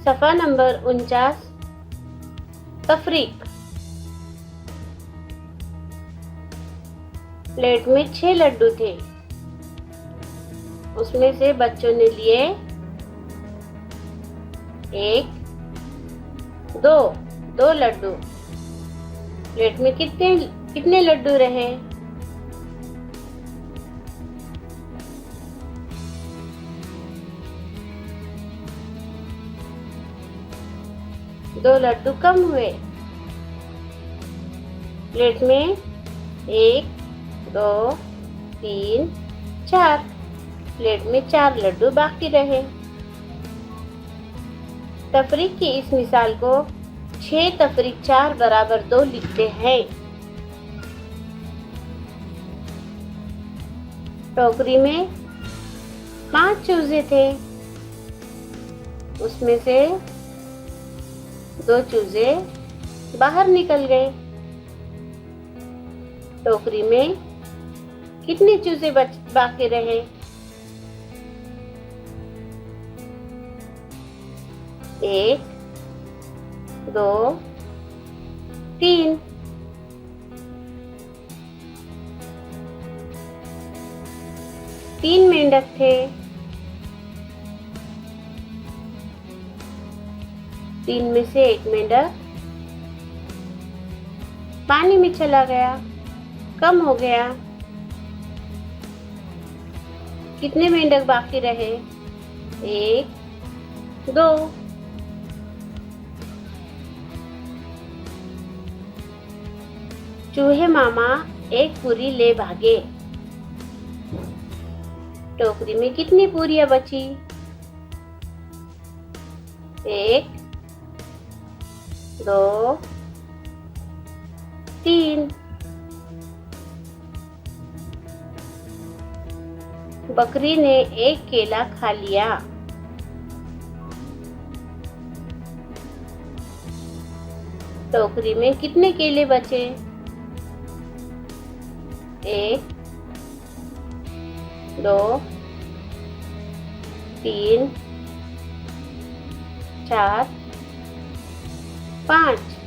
सफ़ा number 49 तफरीक। Plate में 6 लड्डू थे। उसमें से बच्चों ने लिए 1, 2 लड्डू। प्लेट में कितने कितने लड्डू रहे? दो लड्डू कम हुए। प्लेट में 1, 2, 3, 4। प्लेट में 4 लड्डू बाकी रहे। तफरीक की इस मिसाल को 6 तफरीक 4 बराबर 2 लिखते हैं। टोकरी में 5 चूजे थे। उसमें से 2 चूजे बाहर निकल गए। टोकरी में कितने चूजे बाकी रहे? 1, 2, 3। 3 मेंढक थे। 3 में से 1 मेंढक पानी में चला गया, कम हो गया। कितने मेंढक बाकी रहे? 1, 2। चूहे मामा एक पूरी ले भागे। टोकरी में कितनी पूरियां बची? 1, 2, 3। बकरी ने एक केला खा लिया। टोकरी में कितने केले बचे? 1, 2, 3, 4, 5।